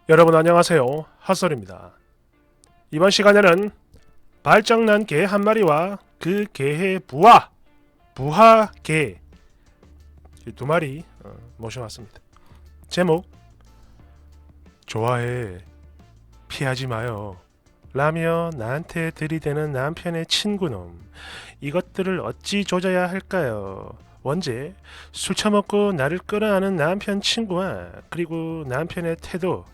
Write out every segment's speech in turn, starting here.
여러분 안녕하세요. 핫설입니다. 이번 시간에는 발정난 개 한 마리와 그 개의 부하개 두 마리 모셔왔습니다. 제목 좋아해 피하지 마요 라며 나한테 들이대는 남편의 친구놈, 이것들을 어찌 조져야 할까요? 원제 술 처먹고 나를 끌어안은 남편 친구와 그리고 남편의 태도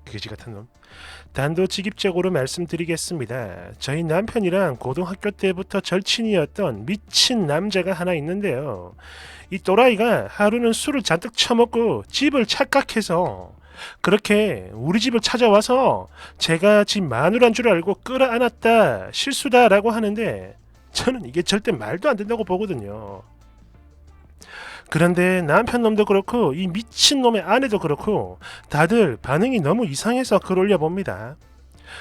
그지 같은 놈. 단도직입적으로 말씀드리겠습니다. 저희 남편이랑 고등학교 때부터 절친이었던 미친 남자가 하나 있는데요. 이 또라이가 하루는 술을 잔뜩 처먹고 집을 착각해서 그렇게 우리 집을 찾아와서 제가 집 마누라인 줄 알고 끌어안았다, 실수다라고 하는데 저는 이게 절대 말도 안 된다고 보거든요. 그런데 남편놈도 그렇고 이 미친놈의 아내도 그렇고 다들 반응이 너무 이상해서 글 올려봅니다.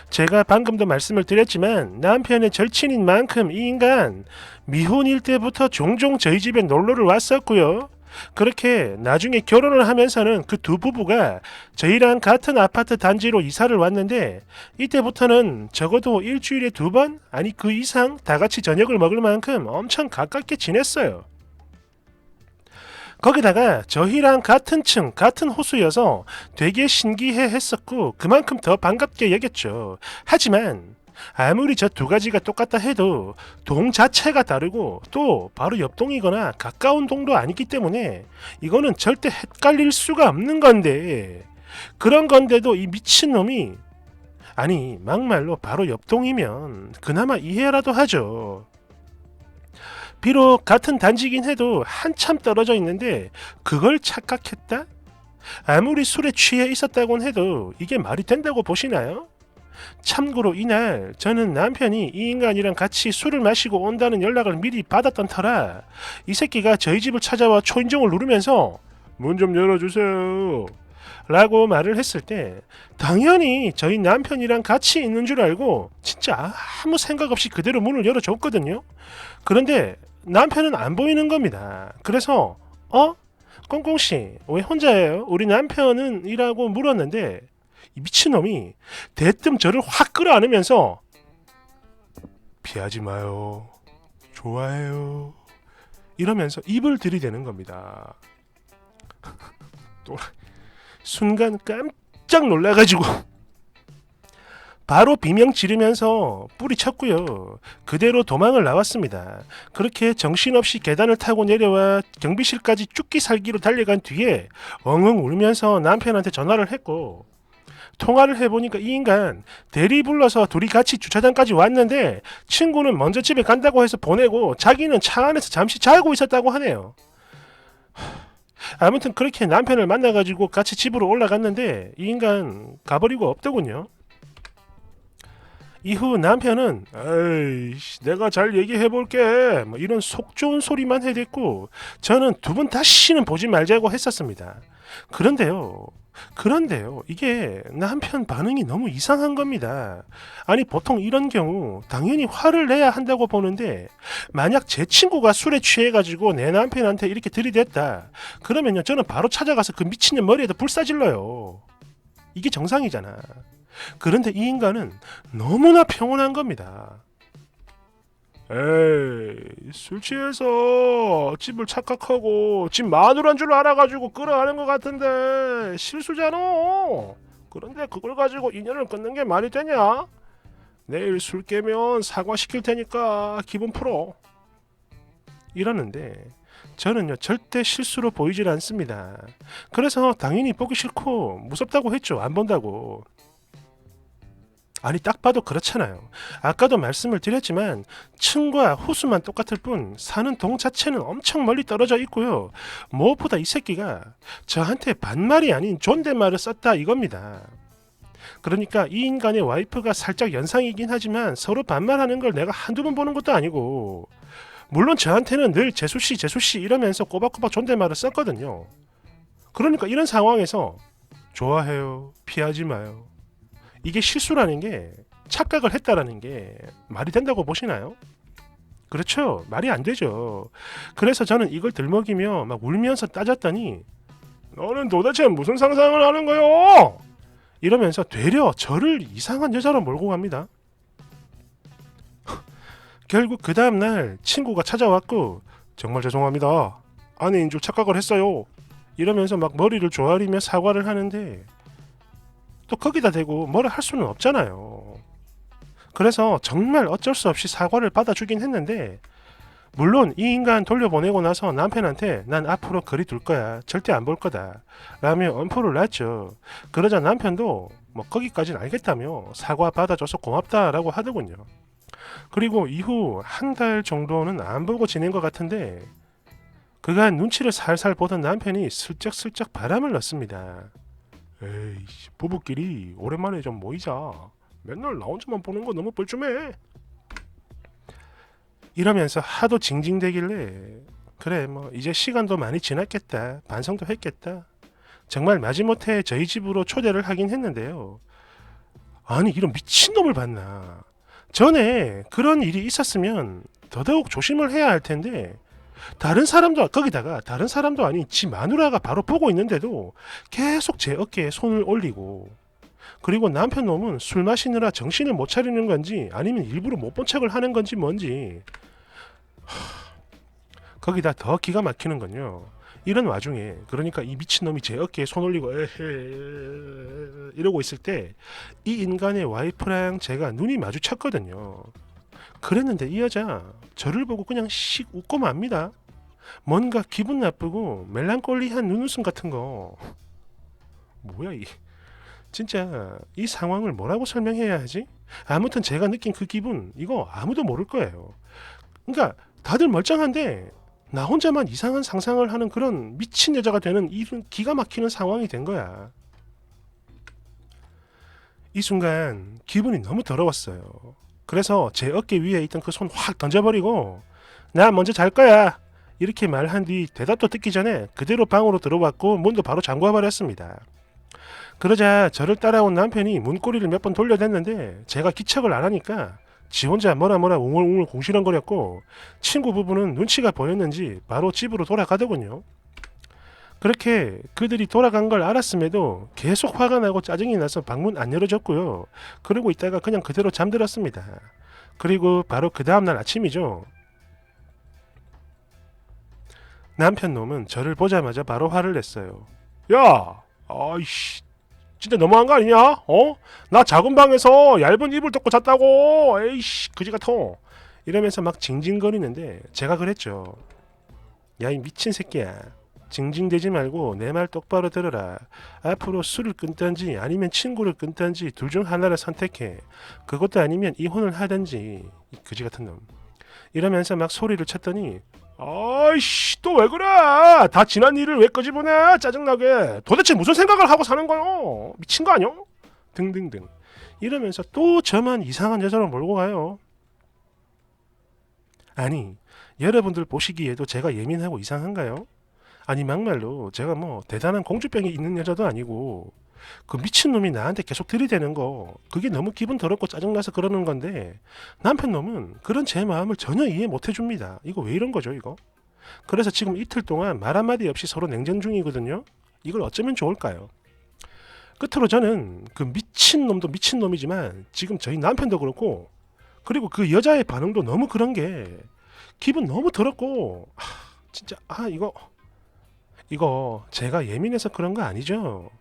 제가 방금도 말씀을 드렸지만 남편의 절친인 만큼 이 인간 미혼일 때부터 종종 저희 집에 놀러를 왔었고요. 그렇게 나중에 결혼을 하면서는 그 두 부부가 저희랑 같은 아파트 단지로 이사를 왔는데 이때부터는 적어도 일주일에 두 번, 아니 그 이상 다 같이 저녁을 먹을 만큼 엄청 가깝게 지냈어요. 거기다가 저희랑 같은 층, 같은 호수여서 되게 신기해 했었고 그만큼 더 반갑게 여겼죠. 하지만 아무리 저 두 가지가 똑같다 해도 동 자체가 다르고 또 바로 옆 동이거나 가까운 동도 아니기 때문에 이거는 절대 헷갈릴 수가 없는 건데, 그런 건데도 이 미친놈이, 아니 막말로 바로 옆 동이면 그나마 이해라도 하죠. 비록 같은 단지긴 해도 한참 떨어져 있는데 그걸 착각했다? 아무리 술에 취해 있었다곤 해도 이게 말이 된다고 보시나요? 참고로 이날 저는 남편이 이 인간이랑 같이 술을 마시고 온다는 연락을 미리 받았던 터라 이 새끼가 저희 집을 찾아와 초인종을 누르면서 문 좀 열어주세요 라고 말을 했을 때 당연히 저희 남편이랑 같이 있는 줄 알고 진짜 아무 생각 없이 그대로 문을 열어줬거든요. 그런데 남편은 안 보이는 겁니다. 그래서 꽁꽁씨 왜 혼자예요? 우리 남편은 이라고 물었는데 이 미친놈이 대뜸 저를 확 끌어안으면서 피하지 마요, 좋아해요 이러면서 입을 들이대는 겁니다. 또 순간 깜짝 놀라가지고 바로 비명 지르면서 뿌리쳤고요. 그대로 도망을 나왔습니다. 그렇게 정신없이 계단을 타고 내려와 경비실까지 쫓기 살기로 달려간 뒤에 엉엉 울면서 남편한테 전화를 했고, 통화를 해보니까 이 인간 대리 불러서 둘이 같이 주차장까지 왔는데 친구는 먼저 집에 간다고 해서 보내고 자기는 차 안에서 잠시 자고 있었다고 하네요. 아무튼 그렇게 남편을 만나가지고 같이 집으로 올라갔는데 이 인간 가버리고 없더군요. 이후 남편은 에이 내가 잘 얘기해볼게 뭐 이런 속 좋은 소리만 해댔고 저는 두 분 다시는 보지 말자고 했었습니다. 그런데요 이게 남편 반응이 너무 이상한 겁니다. 아니 보통 이런 경우 당연히 화를 내야 한다고 보는데 만약 제 친구가 술에 취해가지고 내 남편한테 이렇게 들이댔다 그러면요 저는 바로 찾아가서 그 미친년 머리에다 불 쏴질러요. 이게 정상이잖아. 그런데 이 인간은 너무나 평온한 겁니다. 에이 술 취해서 집을 착각하고 집 마누라인 줄 알아가지고 끌어가는 것 같은데 실수잖아. 그런데 그걸 가지고 인연을 끊는 게 말이 되냐? 내일 술 깨면 사과시킬 테니까 기분 풀어 이러는데 저는요 절대 실수로 보이질 않습니다. 그래서 당연히 보기 싫고 무섭다고 했죠. 안 본다고. 아니 딱 봐도 그렇잖아요. 아까도 말씀을 드렸지만 층과 호수만 똑같을 뿐 사는 동 자체는 엄청 멀리 떨어져 있고요. 무엇보다 이 새끼가 저한테 반말이 아닌 존댓말을 썼다 이겁니다. 그러니까 이 인간의 와이프가 살짝 연상이긴 하지만 서로 반말하는 걸 내가 한두 번 보는 것도 아니고, 물론 저한테는 늘 재수씨 이러면서 꼬박꼬박 존댓말을 썼거든요. 그러니까 이런 상황에서 좋아해요, 피하지 마요, 이게 실수라는 게, 착각을 했다라는 게 말이 된다고 보시나요? 그렇죠. 말이 안 되죠. 그래서 저는 이걸 들먹이며 막 울면서 따졌더니 너는 도대체 무슨 상상을 하는 거요? 이러면서 되려 저를 이상한 여자로 몰고 갑니다. 결국 그 다음날 친구가 찾아왔고 정말 죄송합니다. 아내인 줄 착각을 했어요. 이러면서 막 머리를 조아리며 사과를 하는데 또 거기다 대고 뭐라 할 수는 없잖아요. 그래서 정말 어쩔 수 없이 사과를 받아주긴 했는데 물론 이 인간 돌려보내고 나서 남편한테 난 앞으로 거리 둘 거야. 절대 안 볼 거다. 라며 엄포를 놨죠. 그러자 남편도 뭐 거기까진 알겠다며 사과 받아줘서 고맙다라고 하더군요. 그리고 이후 한 달 정도는 안 보고 지낸 것 같은데 그간 눈치를 살살 보던 남편이 슬쩍슬쩍 바람을 넣습니다. 에이, 부부끼리 오랜만에 좀 모이자. 맨날 나 혼자만 보는 거 너무 뻘쭘해. 이러면서 하도 징징대길래 그래 뭐 이제 시간도 많이 지났겠다. 반성도 했겠다. 정말 마지못해 저희 집으로 초대를 하긴 했는데요. 아니 이런 미친놈을 봤나. 전에 그런 일이 있었으면 더더욱 조심을 해야 할 텐데 다른 사람도 거기다가 다른 사람도 아닌 지 마누라가 바로 보고 있는데도 계속 제 어깨에 손을 올리고 그리고 남편 놈은 술 마시느라 정신을 못 차리는 건지 아니면 일부러 못 본 척을 하는 건지 뭔지 거기다 더 기가 막히는 건요. 이런 와중에 그러니까 이 미친놈이 제 어깨에 손 올리고 에헤 이러고 있을 때 이 인간의 와이프랑 제가 눈이 마주쳤거든요. 그랬는데 이 여자 저를 보고 그냥 씩 웃고 맙니다. 뭔가 기분 나쁘고 멜랑콜리한 눈웃음 같은 거. 뭐야 이 진짜 이 상황을 뭐라고 설명해야 하지? 아무튼 제가 느낀 그 기분 이거 아무도 모를 거예요. 그러니까 다들 멀쩡한데 나 혼자만 이상한 상상을 하는 그런 미친 여자가 되는 이런 기가 막히는 상황이 된 거야. 이 순간 기분이 너무 더러웠어요. 그래서 제 어깨 위에 있던 그 손 확 던져버리고 나 먼저 잘 거야 이렇게 말한 뒤 대답도 듣기 전에 그대로 방으로 들어왔고 문도 바로 잠궈버렸습니다. 그러자 저를 따라온 남편이 문고리를 몇 번 돌려댔는데 제가 기척을 안 하니까 지 혼자 뭐라 웅얼웅얼 공시렁거렸고 친구 부부는 눈치가 보였는지 바로 집으로 돌아가더군요. 그렇게 그들이 돌아간 걸 알았음에도 계속 화가 나고 짜증이 나서 방문 안 열어줬고요. 그러고 있다가 그냥 그대로 잠들었습니다. 그리고 바로 그 다음날 아침이죠. 남편 놈은 저를 보자마자 바로 화를 냈어요. 야, 아이씨, 진짜 너무한 거 아니냐? 어? 나 작은 방에서 얇은 이불 덮고 잤다고. 에이씨, 그지 같아. 이러면서 막 징징거리는데 제가 그랬죠. 야, 이 미친 새끼야. 징징대지 말고 내 말 똑바로 들어라. 앞으로 술을 끊든지 아니면 친구를 끊든지 둘 중 하나를 선택해. 그것도 아니면 이혼을 하든지. 이 그지 같은 놈. 이러면서 막 소리를 쳤더니 아이씨 또 왜 그래? 다 지난 일을 왜 끄집어내? 짜증나게. 도대체 무슨 생각을 하고 사는 거요? 미친 거 아니요? 등등등. 이러면서 또 저만 이상한 여자로 몰고 가요. 아니 여러분들 보시기에도 제가 예민하고 이상한가요? 아니 막말로 제가 뭐 대단한 공주병이 있는 여자도 아니고 그 미친놈이 나한테 계속 들이대는 거 그게 너무 기분 더럽고 짜증나서 그러는 건데 남편놈은 그런 제 마음을 전혀 이해 못 해줍니다. 이거 왜 이런 거죠 이거? 그래서 지금 이틀 동안 말 한마디 없이 서로 냉전 중이거든요. 이걸 어쩌면 좋을까요? 끝으로 저는 그 미친놈도 미친놈이지만 지금 저희 남편도 그렇고 그리고 그 여자의 반응도 너무 그런 게 기분 너무 더럽고 진짜 이거 제가 예민해서 그런 거 아니죠?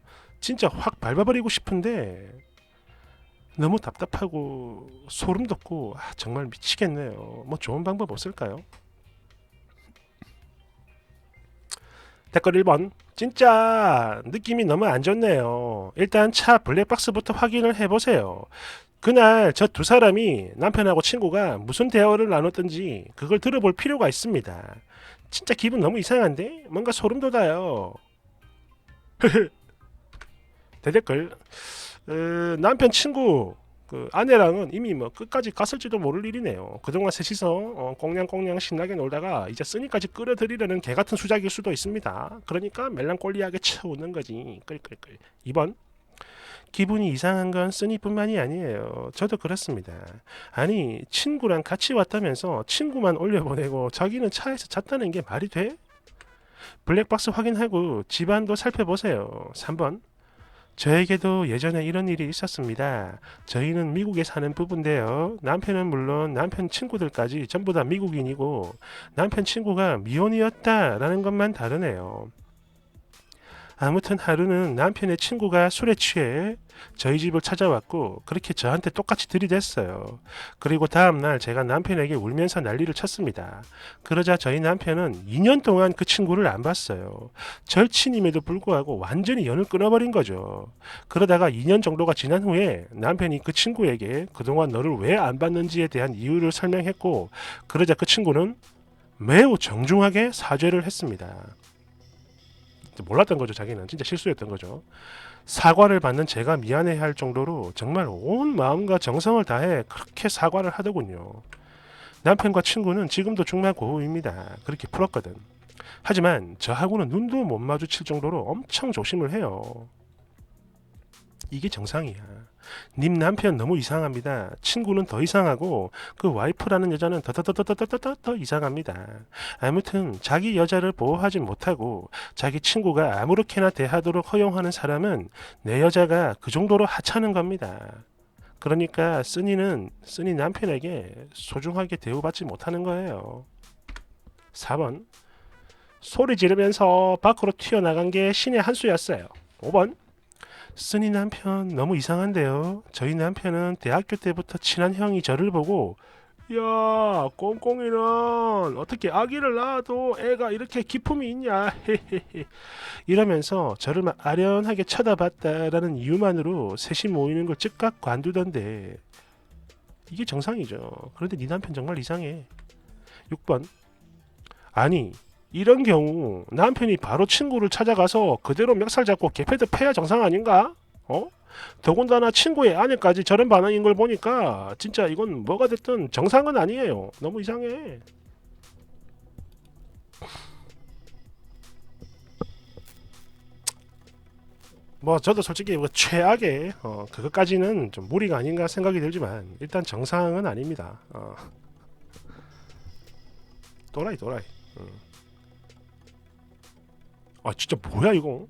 진짜 확 밟아버리고 싶은데 너무 답답하고 소름 돋고 정말 미치겠네요. 뭐 좋은 방법 없을까요? 댓글 1번 진짜 느낌이 너무 안 좋네요. 일단 차 블랙박스부터 확인을 해보세요. 그날 저 두 사람이 남편하고 친구가 무슨 대화를 나눴던지 그걸 들어볼 필요가 있습니다. 진짜 기분 너무 이상한데? 뭔가 소름 돋아요. 대댓글 남편 친구 그 아내랑은 이미 뭐 끝까지 갔을지도 모를 일이네요. 그동안 셋이서 꽁냥꽁냥 신나게 놀다가 이제 쓰니까지 끌어들이려는 개같은 수작일 수도 있습니다. 그러니까 멜랑콜리하게 쳐웃는 거지. 끌끌끌. 2번 기분이 이상한 건 쓰니뿐만이 아니에요. 저도 그렇습니다. 아니 친구랑 같이 왔다면서 친구만 올려보내고 자기는 차에서 잤다는 게 말이 돼? 블랙박스 확인하고 집안도 살펴보세요. 3번 저에게도 예전에 이런 일이 있었습니다. 저희는 미국에 사는 부부인데요. 남편은 물론 남편 친구들까지 전부 다 미국인이고 남편 친구가 미혼이었다라는 것만 다르네요. 아무튼 하루는 남편의 친구가 술에 취해 저희 집을 찾아왔고 그렇게 저한테 똑같이 들이댔어요. 그리고 다음날 제가 남편에게 울면서 난리를 쳤습니다. 그러자 저희 남편은 2년 동안 그 친구를 안 봤어요. 절친임에도 불구하고 완전히 연을 끊어버린 거죠. 그러다가 2년 정도가 지난 후에 남편이 그 친구에게 그동안 너를 왜 안 봤는지에 대한 이유를 설명했고 그러자 그 친구는 매우 정중하게 사죄를 했습니다. 몰랐던 거죠. 자기는 진짜 실수였던 거죠. 사과를 받는 제가 미안해할 정도로 정말 온 마음과 정성을 다해 그렇게 사과를 하더군요. 남편과 친구는 지금도 중만 고우입니다. 그렇게 풀었거든. 하지만 저하고는 눈도 못 마주칠 정도로 엄청 조심을 해요. 이게 정상이야. 님 남편 너무 이상합니다. 친구는 더 이상하고 그 와이프라는 여자는 더 이상합니다. 아무튼 자기 여자를 보호하지 못하고 자기 친구가 아무렇게나 대하도록 허용하는 사람은 내 여자가 그 정도로 하찮은 겁니다. 그러니까 쓰니 남편에게 소중하게 대우받지 못하는 거예요. 4번 소리 지르면서 밖으로 튀어나간 게 신의 한 수였어요. 5번 쓰니 남편 너무 이상한데요. 저희 남편은 대학교 때부터 친한 형이 저를 보고 야 꽁꽁이는 어떻게 아기를 낳아도 애가 이렇게 기품이 있냐 이러면서 저를 막 아련하게 쳐다봤다라는 이유만으로 셋이 모이는 걸 즉각 관두던데 이게 정상이죠. 그런데 네 남편 정말 이상해. 6번 아니 이런 경우 남편이 바로 친구를 찾아가서 그대로 멱살 잡고 개패드 패야 정상 아닌가? 어? 더군다나 친구의 아내까지 저런 반응인 걸 보니까 진짜 이건 뭐가 됐든 정상은 아니에요. 너무 이상해. 뭐 저도 솔직히 뭐 최악의 그것까지는 좀 무리가 아닌가 생각이 들지만 일단 정상은 아닙니다. 또라이. 아 진짜 뭐야 이거?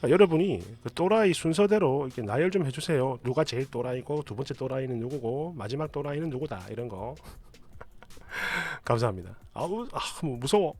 여러분이 그 또라이 순서대로 이렇게 나열 좀 해주세요. 누가 제일 또라이고 두 번째 또라이는 누구고 마지막 또라이는 누구다 이런 거. 감사합니다. 아우 뭐 무서워.